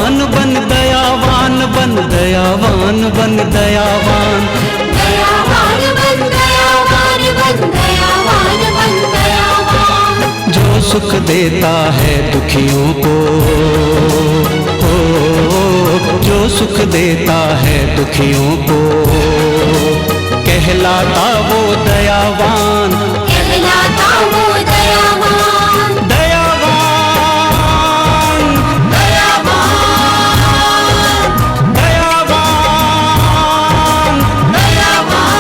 दयावान बन दयावान बन दयावान बन दयावान, दयावान बन दयावान बन दयावान बन दयावान। जो सुख देता है दुखियों को, जो सुख देता है दुखियों को, कहलाता वो दयावान, कहलाता वो दयावान। दयावान दयावान दयावान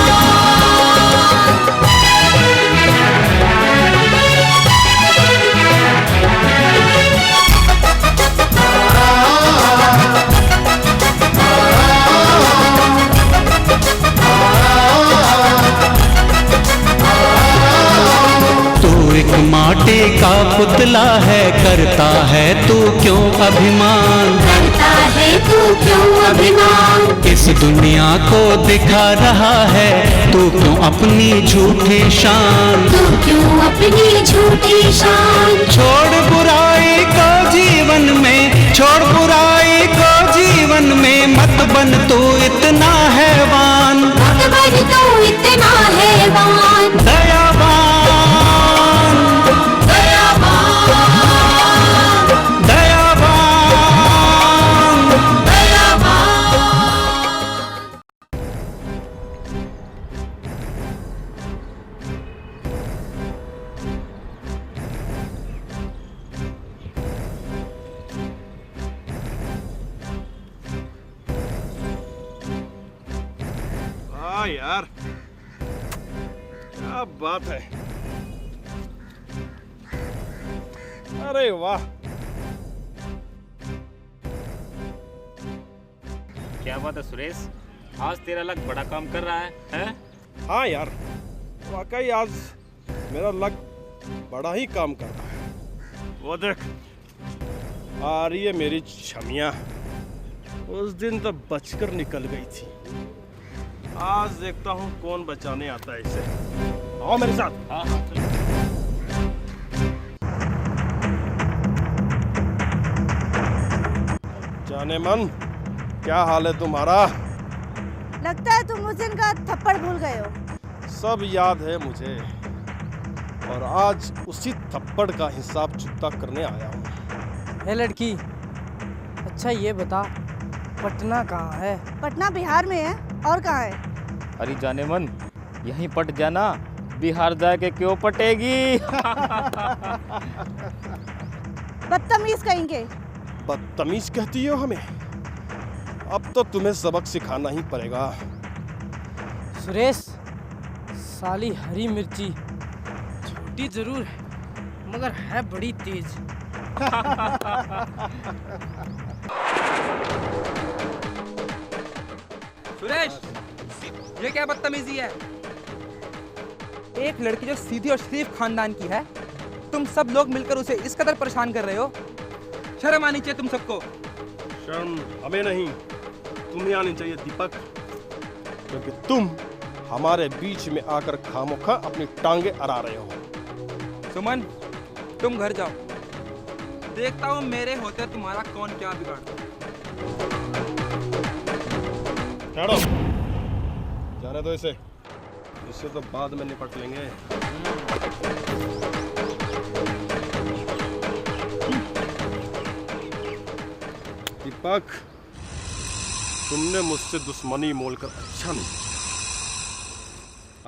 तू एक माटी का पुतला है, करता है तू क्यों अभिमान, करता है तू क्यों अभिमान। इस दुनिया को दिखा रहा है तू क्यों अपनी झूठी शान, तू क्यों अपनी झूठी शान। छोड़ बुराई को जीवन में, छोड़ बुराई को जीवन में, मत बन तू इतना हैवान, मत बन तू इतना हैवान। दयावान दयावान दयावान दयावान। हाँ यार, क्या बात है। अरे वाह, क्या बात है सुरेश, आज तेरा लक बड़ा काम कर रहा है, हैं? हाँ यार, वाकई आज मेरा लक बड़ा ही काम कर रहा है। वो देख, आ रही है मेरी छमिया। उस दिन तो बचकर निकल गई थी, आज देखता हूँ कौन बचाने आता है इसे। आओ मेरे साथ। हाँ हाँ चलो। जाने मन, क्या हाल है तुम्हारा? लगता है तुम उस दिन का थप्पड़ भूल गए हो। सब याद है मुझे, और आज उसी थप्पड़ का हिसाब चुकता करने आया हूँ। है लड़की, अच्छा ये बता पटना कहाँ है? पटना बिहार में है, और कहाँ है? अरे जाने मन, यहीं पट जाना, बिहार जाके क्यों पटेगी? बदतमीज कहेंगे। बदतमीज कहती हो हमें? अब तो तुम्हें सबक सिखाना ही पड़ेगा। सुरेश, साली हरी मिर्ची छोटी जरूर है मगर है बड़ी तेज। सुरेश, ये क्या बदतमीजी है? एक लड़की जो सीधी और शरीफ खानदान की है, तुम सब लोग मिलकर उसे इस कदर परेशान कर रहे हो। शर्म आनी चाहिए तुम सबको। शर्म हमें नहीं, तुम्हें आनी चाहिए दीपक, क्योंकि तुम हमारे बीच में आकर खामोखा अपनी टांगे अड़ा रहे हो। सुमन, तुम घर जाओ, देखता हूँ मेरे होते तुम्हारा कौन क्या बिगाड़ता है। चढ़ो, जाने दो इसे, इससे तो बाद में निपट लेंगे। दीपक, तुमने मुझसे दुश्मनी मोलकर अच्छा नहीं किया।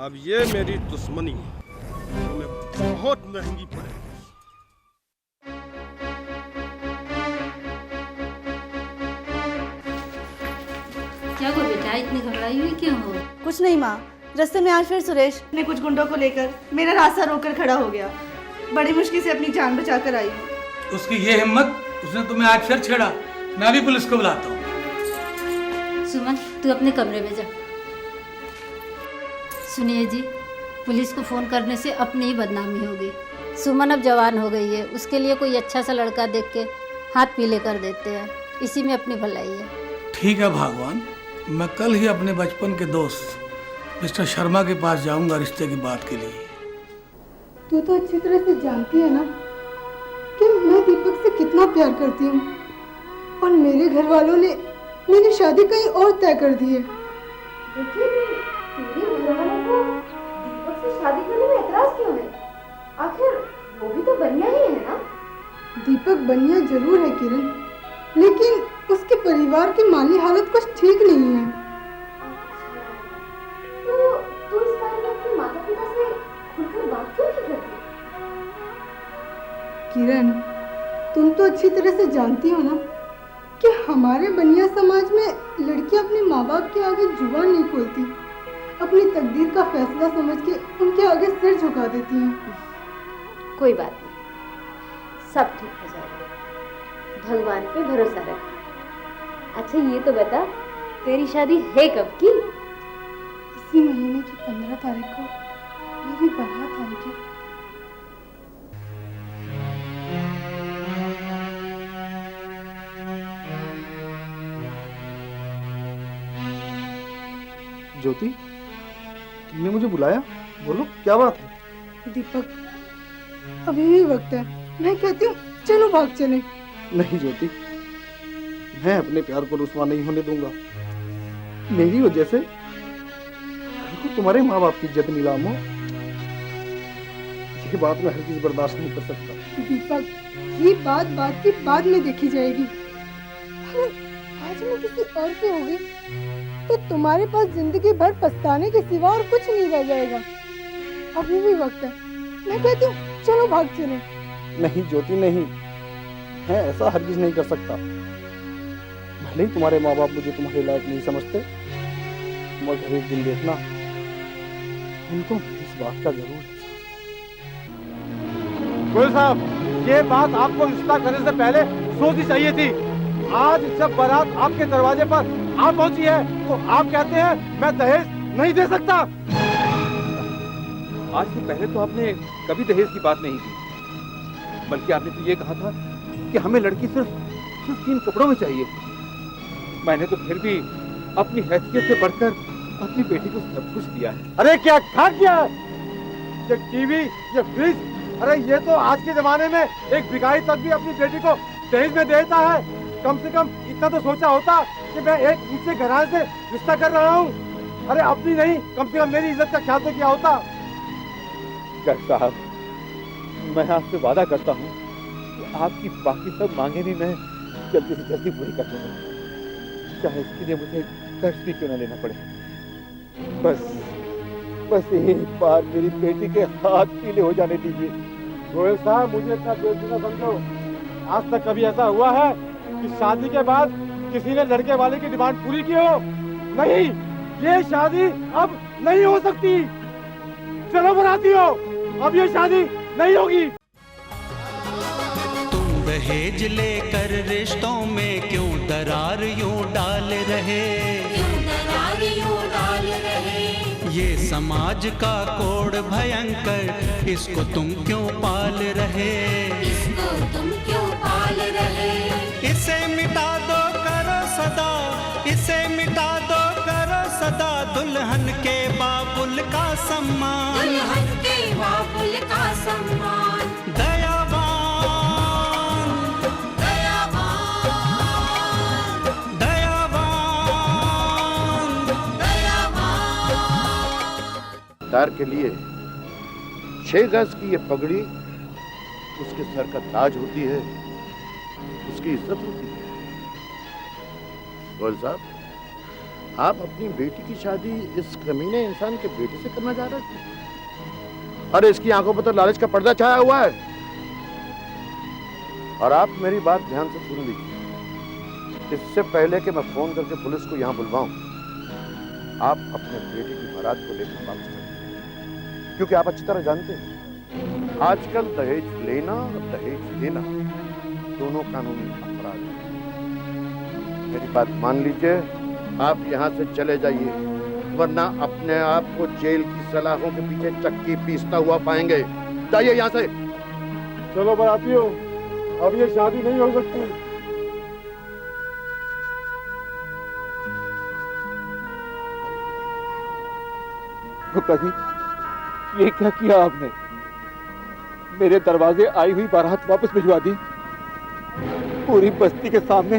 अब ये मेरी दुश्मनी तुम्हें बहुत महंगी पड़ेगी। क्या हुआ बेटा, इतनी घबराई हुई क्यों हो? कुछ नहीं माँ, रास्ते में आज फिर सुरेश ने कुछ गुंडों को लेकर मेरा रास्ता रोककर खड़ा हो गया। बड़ी मुश्किल से अपनी जान बचाकर आई हूँ। उसकी ये हिम्मत, उसने तुम्हें आज फिर छेड़ा। मैं भी पुलिस को बुलाता हूँ। सुमन, तू अपने कमरे में जा। सुनिए जी, पुलिस को फ़ोन करने से अपनी ही बदनामी होगी। सुमन अब जवान हो गई है, उसके लिए कोई अच्छा सा लड़का देख के हाथ पीले कर देते हैं, इसी में अपनी भलाई है। ठीक है भगवान, मैं कल ही अपने बचपन के दोस्त मिस्टर शर्मा के पास जाऊंगा रिश्ते की बात के लिए। तू तो अच्छी तरह से जानती है ना कि मैं दीपक से कितना प्यार करती हूँ, और मेरे घर वालों ने मेरी शादी कहीं और तय कर दी है। देखिए, तेरे घर वालों को दीपक से शादी करने में एतराज क्यों है? आखिर वो भी तो बनिया ही है ना? दीपक बनिया जरूर है किरण, लेकिन उसके परिवार की माली हालत कुछ ठीक नहीं है। तो तू इस बारे में अपने माता पिता से खुलकर बात क्यों नहीं करती? किरण, तुम तो अच्छी तरह से जानती हो ना कि हमारे बनिया समाज में लड़कियां अपने माँ बाप के आगे जुबान नहीं खोलती, अपनी तकदीर का फैसला समझ के उनके आगे सिर झुका देती हैं। कोई बात नहीं, सब ठीक हो जाएगा, भगवान पे भरोसा रख। अच्छा ये तो बता, तेरी शादी है कब की? इसी महीने की 15 तारीख को मेरी बारात आएगी। ज्योति, तुमने मुझे बुलाया? बोलो क्या बात है? दीपक, अभी भी वक्त है, मैं कहती हूँ चलो भाग चले। नहीं ज्योति, मैं अपने प्यार को रुसवा नहीं होने दूंगा। मेरी वजह से कल को तुम्हारे माँ बाप की इज्जत नीलाम हो, ये बात मैं हरगिज बर्दाश्त नहीं कर सकता। दीपक, ये बात की बाद में देखी जाएगी। अगर आज मैं किसी और की हो गई तो तुम्हारे पास जिंदगी भर पछताने के सिवा और कुछ नहीं रह जाएगा। अभी भी वक्त है, मैं कहती हूँ चलो भाग चले। नहीं ज्योति नहीं, मैं ऐसा हरगिज नहीं कर सकता। भले ही तुम्हारे माँ बाप मुझे तुम्हारे लायक नहीं समझते, मगर एक दिन देखना उनको इस बात का जरूर। गोयल साहब, ये बात आपको रिश्ता करने से पहले सोचनी चाहिए थी। आज जब बारात आपके दरवाजे पर आप पहुंची है तो आप कहते हैं मैं दहेज नहीं दे सकता। आज से पहले तो आपने कभी दहेज की बात नहीं की, बल्कि आपने तो ये कहा था कि हमें लड़की सिर्फ 3 कपड़ों में चाहिए। मैंने तो फिर भी अपनी हैसियत से बढ़कर अपनी बेटी को सब कुछ दिया है। अरे क्या खा क्या है? ये टीवी, ये फ्रिज, अरे ये तो आज के जमाने में एक भिखारी तक भी अपनी बेटी को दहेज में देता है। कम से कम इतना तो सोचा होता कि मैं एक ऊंचे घराने से रिश्ता कर रहा हूँ। अरे अपनी नहीं, कम से कम मेरी इज्जत का ख्याल तो किया होता। जज साहब, मैं आपसे वादा करता हूँ कि आपकी बाकी सब मांगे भी मैं जल्दी से जल्दी पूरी कर दूंगा, चाहे इसके लिए मुझे कष्ट भी क्यों न लेना पड़े। बस एक बार मेरी बेटी के हाथ पीले हो जाने दीजिए। गोयल साहब, मुझे इतना बेवकूफ न समझो। आज तक कभी ऐसा हुआ है कि शादी के बाद किसी ने लड़के वाले की डिमांड पूरी की हो? नहीं, ये शादी अब नहीं हो सकती। चलो बरातियों, अब ये शादी नहीं होगी। तुम दहेज लेकर रिश्तों में क्यों दरार यूं डाल रहे? ये समाज का कोड भयंकर, इसको तुम क्यों पाल रहे? इसे मिटा दो करो सदा, इसे मिटा दो करो सदा, दुल्हन के बाबुल का सम्मान, दुल्हन के बाबुल का सम्मान। दयावान, दयावान, दयावान। तार के लिए 6 गज की ये पगड़ी उसके सर का ताज होती है, उसकी इज्जत होती है। गोयल साहब, आप अपनी बेटी की शादी इस कमीने इंसान के बेटे से करना चाह रहे थे? अरे इसकी आंखों पर तो लालच का पर्दा छाया हुआ है। और आप मेरी बात ध्यान से सुन लीजिए। इससे पहले कि मैं फोन करके पुलिस को यहाँ बुलवाऊं, आप अपने बेटे की बारात को लेकर वापस चलिए, क्योंकि आप अच्छी तरह जानते हैं आजकल दहेज लेना और दहेज देना दोनों कानूनी अपराध हैं। मेरी बात मान लीजिए, आप यहाँ से चले जाइए, वरना अपने आप को जेल की सलाखों के पीछे चक्की पीसता हुआ पाएंगे। जाइए यहाँ से। चलो बरातियों, अब ये शादी नहीं हो सकती। गुप्ता जी, ये क्या किया आपने? मेरे दरवाजे आई हुई बारात वापस भिजवा दी, पूरी बस्ती के सामने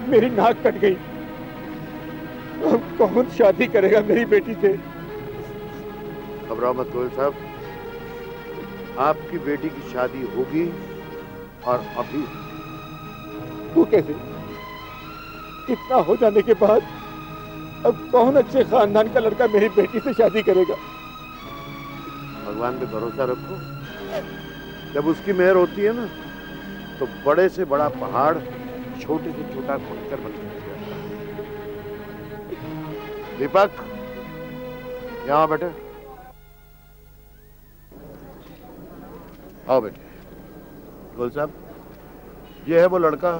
मेरी नाक कट गई। अब कौन शादी करेगा मेरी बेटी से? घबराओ मत गोयल साहब, आपकी बेटी की शादी होगी और अभी। वो कैसे? इतना हो जाने के बाद अब कौन अच्छे खानदान का लड़का मेरी बेटी से शादी करेगा? भगवान पे भरोसा रखो, जब उसकी मेहर होती है ना तो बड़े से बड़ा पहाड़ छोटे से छोटा पत्थर बन जाता है। दीपक, यहाँ बैठे। आओ बेटे। गोल साहब, ये है वो लड़का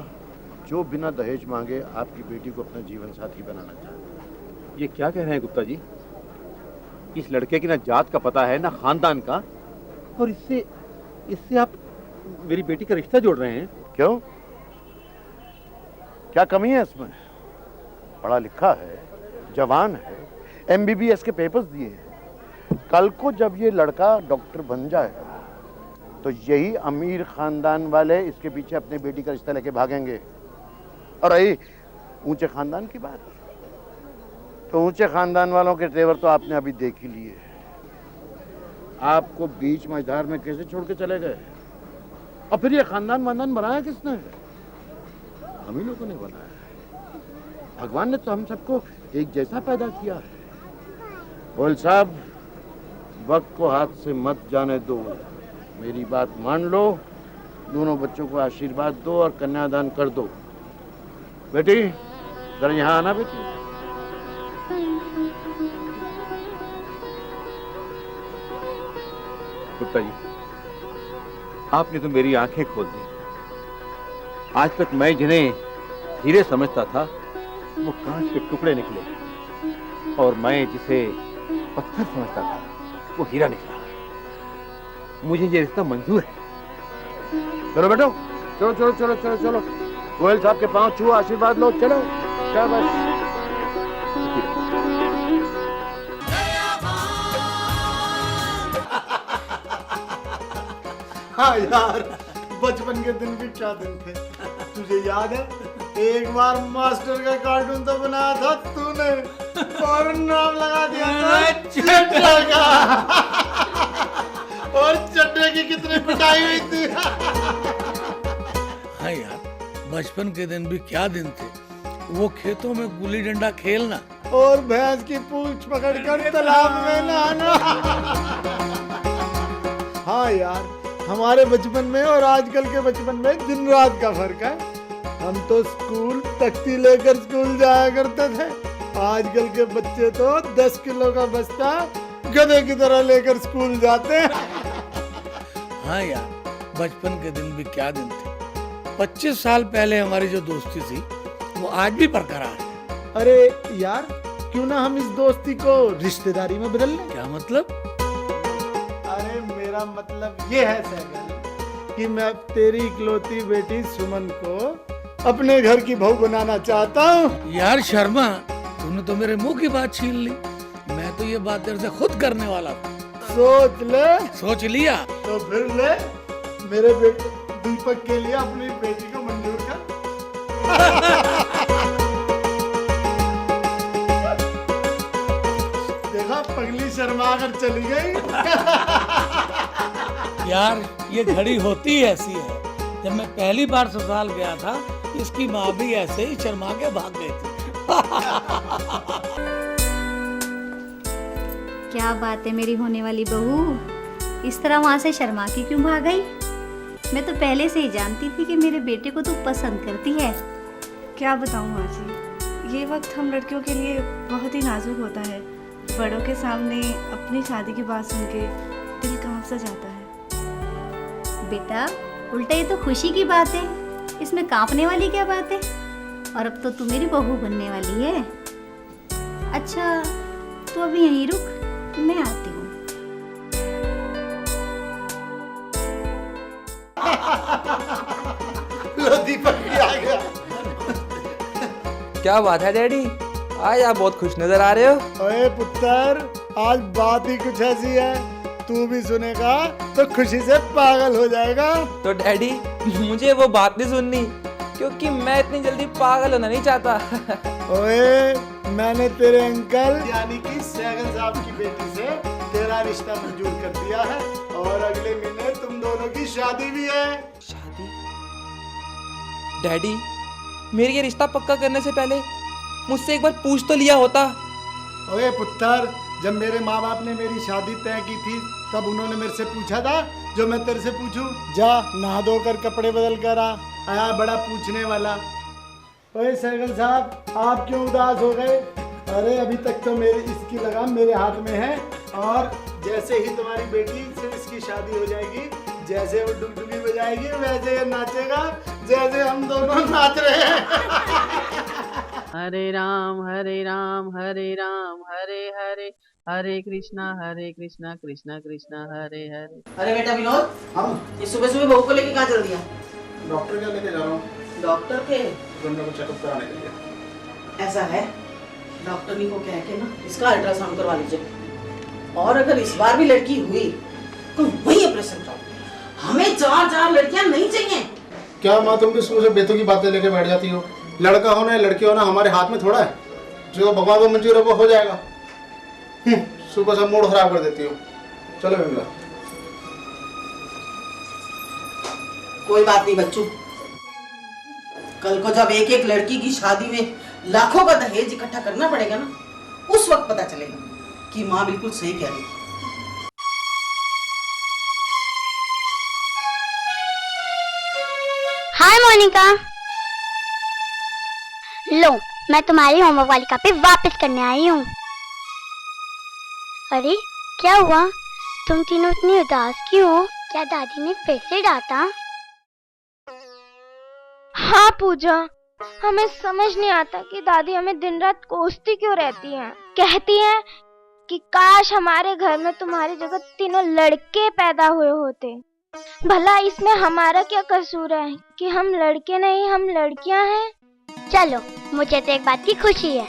जो बिना दहेज मांगे आपकी बेटी को अपना जीवन साथी बनाना चाहता है। ये क्या कह रहे हैं गुप्ता जी? इस लड़के की ना जात का पता है ना खानदान का, और इससे आप मेरी बेटी का रिश्ता जोड़ रहे हैं? क्यों, क्या कमी है इसमें? पढ़ा लिखा है, जवान है, MBBS के पेपर्स दिए हैं। कल को जब ये लड़का डॉक्टर बन जाएगा तो यही अमीर खानदान वाले इसके पीछे अपनी बेटी का रिश्ता लेके भागेंगे। और रही ऊंचे खानदान की बात, तो ऊंचे खानदान वालों के तेवर तो आपने अभी देख ही लिए। आपको बीच मझधार में कैसे छोड़ के चले गए? और फिर ये खानदान वानदान बनाया किसने? हम ही लोगों ने बनाया। भगवान ने तो हम सबको एक जैसा पैदा किया है। गोयल साहब, वक्त को हाथ से मत जाने दो, मेरी बात मान लो, दोनों बच्चों को आशीर्वाद दो और कन्यादान कर दो। बेटी जरा यहाँ आना बेटी। गुप्ता जी, आपने तो मेरी आंखें खोल दी। आज तक मैं जिन्हें हीरे समझता था वो कांच के टुकड़े निकले, और मैं जिसे पत्थर समझता था वो हीरा निकला। मुझे ये रिश्ता मंजूर है। चलो बेटो, चलो चलो चलो चलो चलो, गोयल साहब के पांव छुओ, आशीर्वाद लो। चलो शाबाश। हाँ यार, बचपन के दिन भी क्या दिन थे। तुझे याद है, एक बार मास्टर का कार्टून तो बनाया था तूने और नाम लगा दिया था चट्टा का। और चट्टे की कितनी पिटाई हुई थी। हाँ यार, बचपन के दिन भी क्या दिन थे। वो खेतों में गुल्ली डंडा खेलना और भैंस की पूंछ पकड़कर तालाब में नहाना। हाँ यार, हमारे बचपन में और आजकल के बचपन में दिन रात का फर्क है। हम तो स्कूल तख्ती लेकर स्कूल जाया करते थे, आजकल के बच्चे तो 10 किलो का बस्ता गधे की तरह लेकर स्कूल जाते हैं। हाँ यार, बचपन के दिन भी क्या दिन थे। 25 साल पहले हमारी जो दोस्ती थी वो आज भी बरकरार है। अरे यार, क्यों ना हम इस दोस्ती को रिश्तेदारी में बदल लें? क्या मतलब? अरे मेरा मतलब ये है सैगल कि मैं तेरी इकलौती बेटी सुमन को अपने घर की बहू बनाना चाहता हूँ। यार शर्मा, तूने तो मेरे मुंह की बात छीन ली। मैं तो ये बात तेरे से खुद करने वाला था। सोच ले। सोच लिया तो फिर ले, मेरे बेटे दीपक के लिए अपनी बेटी को मंजूर कर। देखा, पगली शर्मा कर चली गई। यार, ये घड़ी होती ऐसी है। जब मैं पहली बार ससुराल गया था, इसकी माँ भी ऐसे ही शर्मा के भाग गई थी। क्या बात है मेरी होने वाली बहू, इस तरह वहाँ से शर्मा के क्यों भाग गई? मैं तो पहले से ही जानती थी कि मेरे बेटे को तू पसंद करती है। क्या बताऊँ माँ जी, ये वक्त हम लड़कियों के लिए बहुत ही नाजुक होता है। बड़ों के सामने अपनी शादी की बात सुन के दिल कांप सा जाता है। बेटा, उल्टा ये तो खुशी की बात है, इसमें कांपने वाली क्या बात है? और अब तो तू मेरी बहू बनने वाली है। अच्छा, तू अभी यहीं रुक, मैं आती हूँ। लो, दीपक भी आ गया। क्या बात है डैडी, आज आप बहुत खुश नजर आ रहे हो। ओए पुत्र, आज बात ही कुछ ऐसी है, तू भी सुनेगा तो खुशी से पागल हो जाएगा। तो डैडी, मुझे वो बात नहीं सुननी, क्योंकि मैं इतनी जल्दी पागल होना नहीं चाहता। ओए, मैंने तेरे अंकल यानी कि सैगल साहब की बेटी से तेरा रिश्ता मंजूर कर दिया है और अगले महीने तुम दोनों की शादी भी है। शादी? डैडी, मेरे ये रिश्ता पक्का करने से पहले मुझसे एक बार पूछ तो लिया होता। ओए पुत्र, जब मेरे माँ बाप ने मेरी शादी तय की थी तब उन्होंने मेरे से पूछा था जो मैं तेरे से पूछूं? जा नहा धोकर कपड़े बदल कर आया बड़ा पूछने वाला। ओए सैगल साहब, आप क्यों उदास हो गए? अरे अभी तक तो मेरी इसकी लगाम मेरे हाथ में है और जैसे ही तुम्हारी बेटी से इसकी शादी हो जाएगी, जैसे वो डुगडुगी बजाएगी वैसे ये नाचेगा जैसे हम दोनों नाच रहे हैं। हरे राम हरे राम हरे राम हरे हरे, हरे कृष्णा कृष्णा कृष्णा हरे हरे। अरे बेटा विनोद, हाँ, ये सुबह सुबह बहू को लेके कहाँ चल दिया? डॉक्टर क्या लेके जा रहा हूँ? डॉक्टर के बंदे को चेकअप कराने के लिए। ऐसा है, डॉक्टर नी को कह के ना इसका अल्ट्रासाउंड करवा लीजिए, और अगर इस बार भी लड़की हुई तो वही ऑपरेशन कराओ। हमें 4 लड़कियां नहीं चाहिए। क्या माँ, तुम भी शुरू से बेतों की बातें लेके बैठ जाती हो? लड़का होना है लड़की होना हमारे हाथ में थोड़ा है, जो भगवान को मंजूर है वो हो जाएगा। सुबह से मूड खराब कर देती हो। चलो विमला। कोई बात नहीं बच्चों, कल को जब एक एक लड़की की शादी में लाखों का दहेज इकट्ठा करना पड़ेगा ना, उस वक्त पता चलेगा कि माँ बिल्कुल सही कह रही है। हाय मोनिका, लो मैं तुम्हारी होमवर्क वाली कॉपी वापस करने आई हूँ। अरे क्या हुआ, तुम तीनों इतनी उदास क्यों हो? क्या दादी ने फिर से डांटा? हाँ पूजा, हमें समझ नहीं आता कि दादी हमें दिन रात कोसती क्यों रहती हैं। कहती हैं कि काश हमारे घर में तुम्हारी जगह तीनों लड़के पैदा हुए होते। भला इसमें हमारा क्या कसूर है कि हम लड़के नहीं हम लड़कियां हैं। चलो, मुझे तो एक बात की खुशी है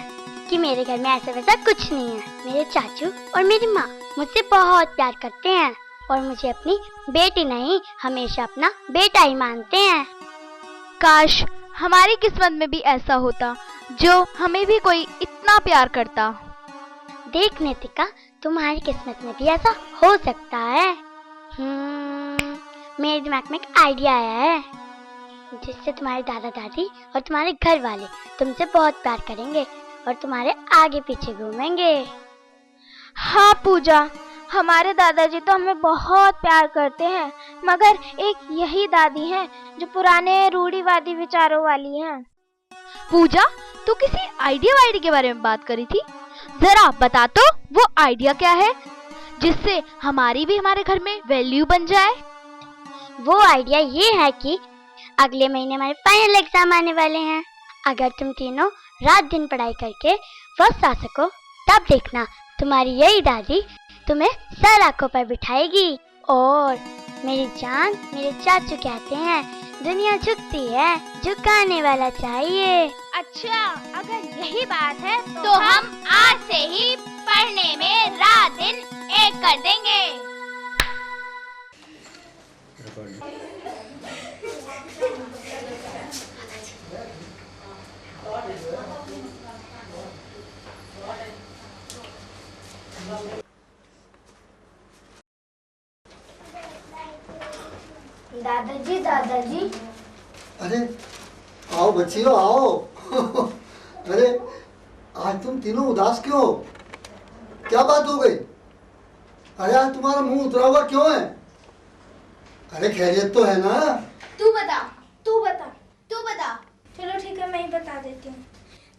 कि मेरे घर में ऐसा वैसा कुछ नहीं है। मेरे चाचू और मेरी माँ मुझसे बहुत प्यार करते हैं और मुझे अपनी बेटी नहीं हमेशा अपना बेटा ही मानते हैं। काश हमारी किस्मत में भी ऐसा होता जो हमें भी कोई इतना प्यार करता। देख नितिका, तुम्हारी किस्मत में भी ऐसा हो सकता है। मेरे दिमाग में एक आइडिया आया है जिससे तुम्हारे दादा दादी और तुम्हारे घर वाले तुमसे बहुत प्यार करेंगे और तुम्हारे आगे पीछे घूमेंगे। हाँ पूजा, हमारे दादाजी तो हमें बहुत प्यार करते हैं, मगर एक यही दादी हैं जो पुराने रूढ़िवादी विचारों वाली हैं। पूजा, तू किसी आइडिया के बारे में बात करी थी, जरा बता तो वो आइडिया क्या है जिससे हमारी भी हमारे घर में वैल्यू बन जाए। वो आइडिया ये है कि अगले महीने हमारे फाइनल एग्जाम आने वाले हैं। अगर तुम तीनों रात दिन पढ़ाई करके फर्स्ट आ सको तब देखना तुम्हारी यही दादी तुम्हें सर आंखों पर बिठाएगी। और मेरी जान, मेरे चाचू कहते हैं दुनिया झुकती है, झुकाने वाला चाहिए। अच्छा, अगर यही बात है तो हम आज से ही पढ़ने में रात दिन एक कर देंगे। दादाजी, दादाजी। अरे आओ बच्चियों आओ। अरे आज तुम तीनों उदास क्यों हो? क्या बात हो गई? अरे आज तुम्हारा मुंह उतरा हुआ क्यों है? अरे खैरियत तो है ना? तू बता, तू बता, तू बता। चलो ठीक है, मैं ही बता देती हूँ।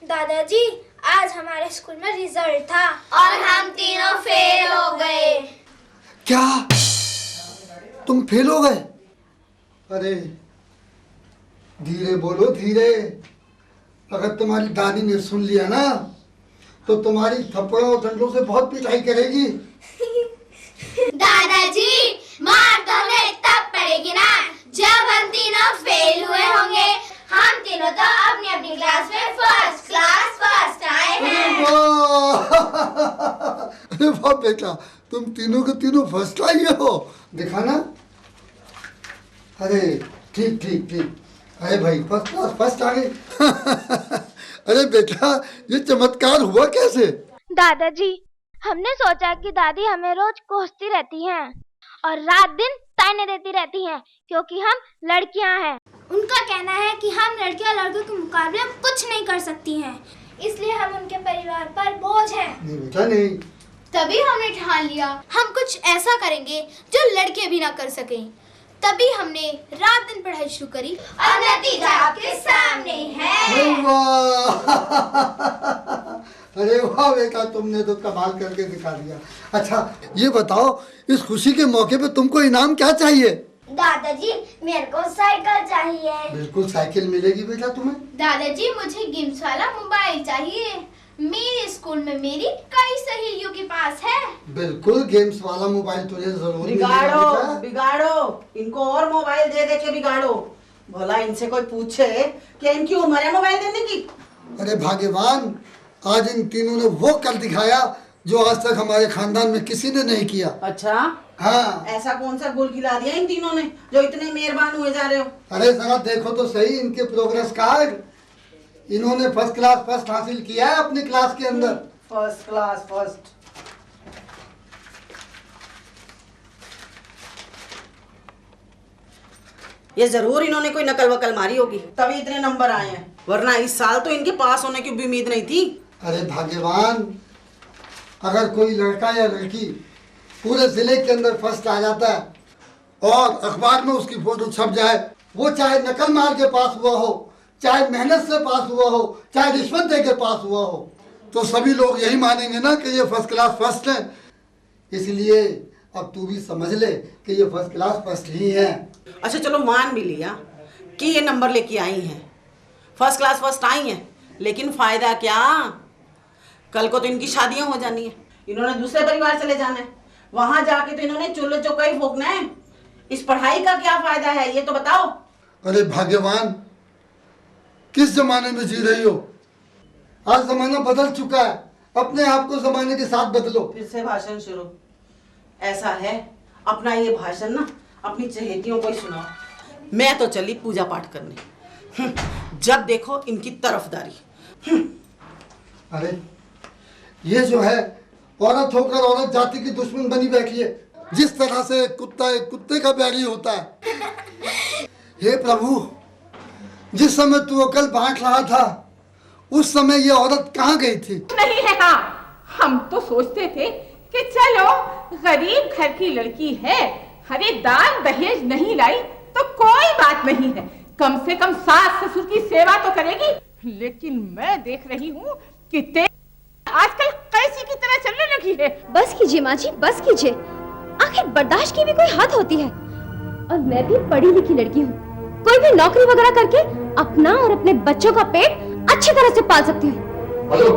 दादाजी, आज हमारे स्कूल में रिजल्ट था और हम तीनों फेल हो गए। क्या तुम फेल हो गए? अरे धीरे बोलो, धीरे। अगर तुम्हारी दादी ने सुन लिया ना तो तुम्हारी थप्पड़ों और डंडों से बहुत पिटाई करेगी। दादाजी, मार तो हमें तब पड़ेगी ना जब हम तीनों फेल हुए होंगे। हम तीनों तो अपनी अपनी क्लास में फर्स्ट क्लास फर्स्ट आए हैं। अरे वाह बेटा, तुम तीनों के तीनों फर्स्ट आई हो, देखा ना? अरे ठीक ठीक ठीक। अरे भाई फर्स्ट क्लास फर्स्ट आ गई। अरे बेटा ये चमत्कार हुआ कैसे? दादाजी, हमने सोचा कि दादी हमें रोज कोसती रहती हैं और रात दिन ताने देती रहती हैं क्योंकि हम लड़कियां हैं। उनका कहना है कि हम लड़कियां लड़कों के मुकाबले कुछ नहीं कर सकती हैं, इसलिए हम उनके परिवार पर बोझ हैं। नहीं बेटा नहीं। तभी हमने ठान लिया हम कुछ ऐसा करेंगे जो लड़के भी ना कर सकें। तभी हमने रात दिन पढ़ाई शुरू करी और नतीजा आपके सामने है। अरे वाह बेटा, तुमने तो कमाल करके दिखा दिया। अच्छा ये बताओ, इस खुशी के मौके पे तुमको इनाम क्या चाहिए? दादाजी मेरे को साइकिल चाहिए। बिल्कुल साइकिल मिलेगी बेटा तुम्हें। दादाजी मुझे गेम्स वाला मोबाइल चाहिए। मेरे स्कूल में मेरी कई सहेलियों के पास है। बिल्कुल गेम्स वाला मोबाइल तुझे जरूर बिगाड़ो बिगाड़ो, इनको और मोबाइल दे दे के बिगाड़ो। भला इनसे कोई पूछे कि इनकी उम्र है मोबाइल देने की? अरे भाग्यवान, आज इन तीनों ने वो कर दिखाया जो आज तक हमारे खानदान में किसी ने नहीं किया। अच्छा हाँ, ऐसा कौन सा गुल खिला दिया इन तीनों ने जो इतने मेहरबान हुए जा रहे हो? अरे जरा देखो तो सही इनके प्रोग्रेस कार्ड। इन्होंने फर्स्ट क्लास फर्स्ट हासिल किया है अपनी क्लास के अंदर। First class first. ये जरूर इन्होंने कोई नकल वकल मारी होगी तभी इतने नंबर आए हैं, वरना इस साल तो इनके पास होने की भी उम्मीद नहीं थी। अरे भाग्यवान, अगर कोई लड़का या लड़की पूरे जिले के अंदर फर्स्ट आ जाता है और अखबार में उसकी फोटो छप जाए, वो चाहे नकल मार के पास हुआ हो, चाहे मेहनत से पास हुआ हो, चाहे रिश्वत दे के पास हुआ हो, तो सभी लोग यही मानेंगे ना कि ये फर्स्ट क्लास फर्स्ट है। इसलिए अब तू भी समझ ले कि ये फर्स्ट क्लास फर्स्ट ही है। अच्छा चलो मान भी लिया कि ये नंबर लेके आई हैं, फर्स्ट क्लास फर्स्ट आई हैं, लेकिन फायदा क्या? कल को तो इनकी शादियां हो जानी है, इन्होंने दूसरे परिवार चले जाना है, वहां जाके तो इन्होंने चूल्हे चौका ही फूकना है। इस पढ़ाई का क्या फायदा है ये तो बताओ। अरे भाग्यवान, किस जमाने में जी रही हो? आज जमाना बदल चुका है, अपने आप को जमाने के साथ बदलो। फिर से भाषण शुरू। ऐसा है, अपना ये भाषण ना अपनी चहेतियों को ही सुनाओ। मैं तो चली पूजा पाठ करने, जब देखो इनकी तरफदारी। अरे ये जो है औरत होकर औरत जाति की दुश्मन बनी बैठी है। जिस तरह से कुत्ता एक कुत्ते का बैरी होता है। हे प्रभु, जिस समय तू अकल बांट रहा था उस समय ये औरत कहाँ गई थी? नहीं है। हाँ, हम तो सोचते थे कि चलो गरीब घर की लड़की है, हरे दान दहेज नहीं लाई तो कोई बात नहीं है, कम से कम सास ससुर की सेवा तो करेगी। लेकिन मैं देख रही हूँ कि आजकल कैसी की तरह चलने लगी है। बस कीजिए माँ जी, बस कीजिए। आखिर बर्दाश्त की भी कोई हद होती है। और मैं भी पढ़ी लिखी लड़की हूँ, कोई भी नौकरी वगैरह करके अपना और अपने बच्चों का पेट अच्छी तरह से पाल सकती हूँ। हेलो,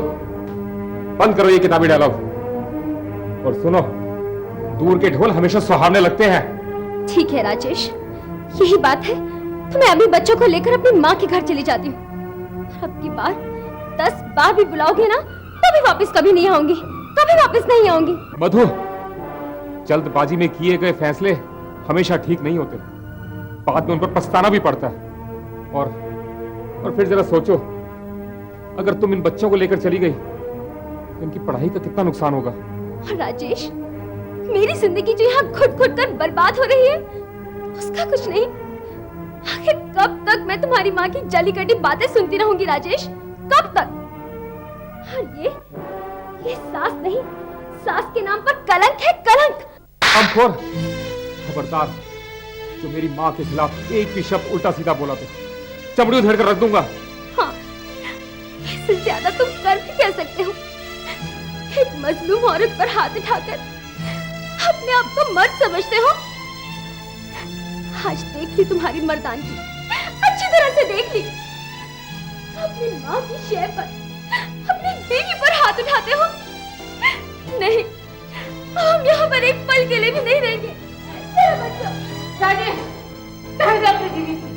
बंद करो ये किताबी डायलॉग और सुनो, दूर के ढोल हमेशा सुहावने लगते हैं। ठीक है राजेश, यही बात है तो मैं अभी बच्चों को लेकर अपनी माँ के घर चली जाती हूँ। अब की बार 10 बार भी बुलाओगे ना तभी वापस कभी नहीं आऊंगी, कभी वापस नहीं आऊंगी। मधु, जल्दबाजी में किए गए फैसले हमेशा ठीक नहीं होते, बाद में उन पर पछताना भी पड़ता है। और फिर जरा सोचो, अगर तुम इन बच्चों को लेकर चली गई तो इनकी पढ़ाई का कितना नुकसान होगा। राजेश, मेरी जिंदगी जो यहाँ खुद खुद कर बर्बाद हो रही है उसका कुछ नहीं। आखिर कब तक मैं तुम्हारी माँ की जली कटी बातें सुनती रहूंगी राजेश, कब तक? और ये सास नहीं, सास के नाम पर कलंक है, कलंक। खबरदार, जो मेरी माँ के खिलाफ एक भी शब्द उल्टा सीधा बोला तो चमड़ी उधेड़ कर रख दूंगा। हाँ, इससे ज्यादा तुम कर भी कह सकते हो। एक मजलूम औरत पर हाथ उठाकर अपने आप को मर्द समझते हो। आज देख ली तुम्हारी मर्दानगी, अच्छी तरह से देख ली। अपनी माँ की शय पर, अपनी बीवी पर हाथ उठाते हो। नहीं, हम यहाँ पर एक पल के लिए भी नहीं रहेंगे। मेरा बच्चा राजेश, कह जा अपनी बीवी से,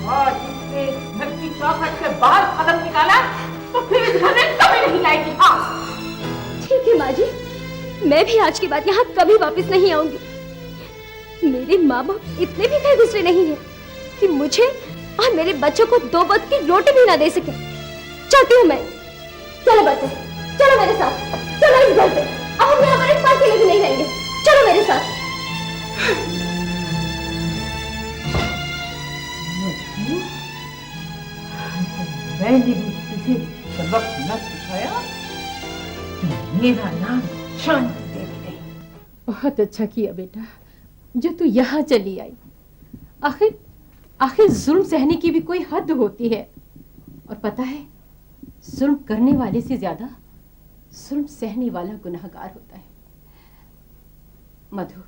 और इसके घर की चौखट से बाहर कदम निकाला तो फिर इस घर में कभी नहीं आएगी। हाँ ठीक है माँ जी, मैं भी आज के बाद यहाँ कभी वापस नहीं आऊंगी। मेरे माँ बाप इतने भी खैर गुजरे नहीं है कि मुझे और मेरे बच्चों को 2 वक्त की रोटी भी ना दे सके। चलती हूँ मैं। चलो बच्चे, चलो मेरे साथ, चलो इस घर से। अब हम यहाँ पर एक पल के लिए भी नहीं रहेंगे। चलो मेरे साथ। मैंने भी तुझे सबक न सिखाया। मेरा नाम शांति देवी नहीं। बहुत अच्छा किया बेटा जो तू यहाँ चली आई। आखिर जुल्म सहने की भी कोई हद होती है। और पता है, जुल्म करने वाले से ज्यादा जुल्म सहने वाला गुनहगार होता है। मधु,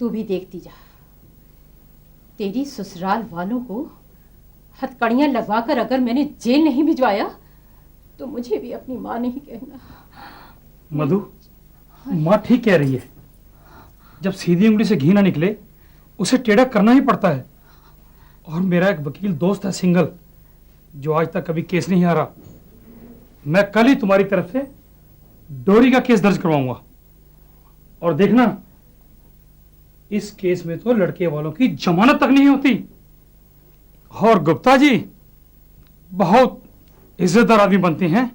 तू भी देखती जा। तेरी ससुराल वालों को हथकड़ियां लगवाकर अगर मैंने जेल नहीं भिजवाया तो मुझे भी अपनी माँ नहीं कहना। मधु, माँ ठीक कह रही है। जब सीधी उंगली से घी ना निकले उसे टेढ़ा करना ही पड़ता है। और मेरा एक वकील दोस्त है सिंगल, जो आज तक कभी केस नहीं हारा। मैं कल ही तुम्हारी तरफ से डोरी का केस दर्ज करवाऊंगा। और देखना, इस केस में तो लड़के वालों की जमानत तक नहीं होती। और गुप्ता जी बहुत इज्जतदार आदमी बनते हैं।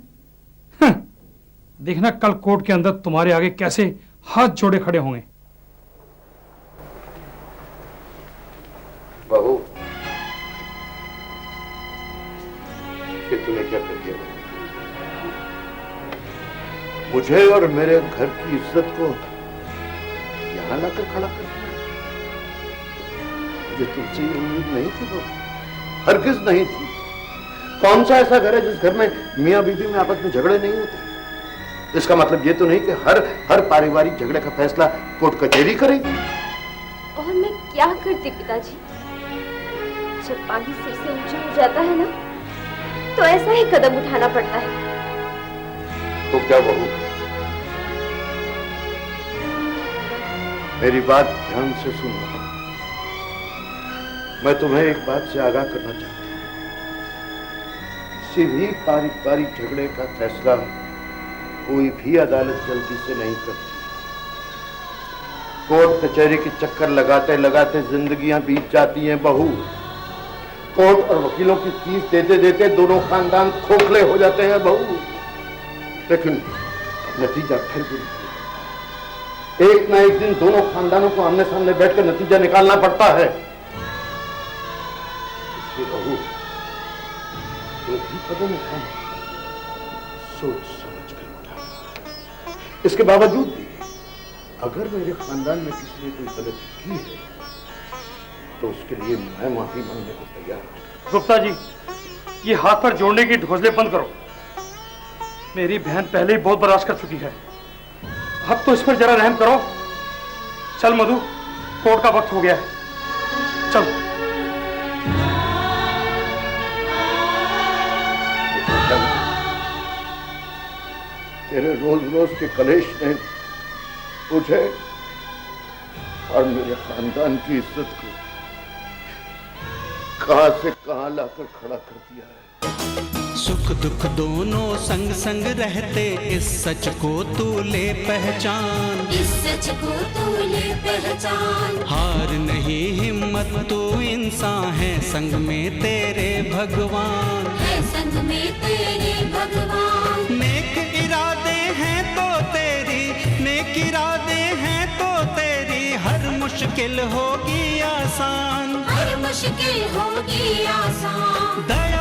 देखना कल कोर्ट के अंदर तुम्हारे आगे कैसे हाथ जोड़े खड़े होंगे। बहू, कि तूने क्या कर दिया? मुझे और मेरे घर की इज्जत को यहां लाकर खड़ा कर दिया। मुझे तुमसे ये उम्मीद नहीं थी बहू, हरगिज नहीं थी। कौन सा ऐसा घर है जिस घर में मियां बीवी में आपस में झगड़े नहीं होते? इसका मतलब ये तो नहीं कि हर पारिवारिक झगड़े का फैसला कोर्ट कचहरी करेगी। और मैं क्या करती पिताजी? जब पानी सिर से ऊंचा हो जाता है ना, तो ऐसा ही कदम उठाना पड़ता है। तो क्या बहू, मेरी बात ध्यान से सुनना। मैं तुम्हें एक बात से आगाह करना चाहता हूं। किसी भी पारिवारिक झगड़े का फैसला कोई भी अदालत जल्दी से नहीं करती। कोर्ट कचहरी के चक्कर लगाते लगाते जिंदगियां बीत जाती हैं बहू। कोर्ट और वकीलों की फीस देते देते दोनों खानदान खोखले हो जाते हैं बहू। लेकिन नतीजा फिर भी एक ना एक दिन दोनों खानदानों को आमने सामने बैठकर नतीजा निकालना पड़ता है। इसलिए बहू, जो भी कदम उठाए सोच समझ कर उठाए। इसके बावजूद भी अगर मेरे खानदान में किसी ने कोई गलती की है तो उसके लिए मैं माफी मांगने को तैयार हूं। गुप्ता जी, ये हाथ पर जोड़ने की ढोसले बंद करो। मेरी बहन पहले ही बहुत बर्दाश्त कर चुकी है, अब तो इस पर जरा रहम करो। चल मधु, कोर्ट का वक्त हो गया है, चल। तेरे रोज रोज के कलेश ने मुझे और मेरे खानदान की इज्जत को कहां से कहां लाकर खड़ा कर दिया है। सुख दुख दोनों संग संग रहते, इस सच को तू ले पहचान, इस सच को तू ले पहचान। हार नहीं हिम्मत, तू इंसान है, संग में तेरे भगवान, है संग में तेरे भगवान। नेक इरादे हैं तो तेरी, नेक इरादे हैं तो तेरी, हर मुश्किल होगी आसान, हर मुश्किल होगी आसान। दया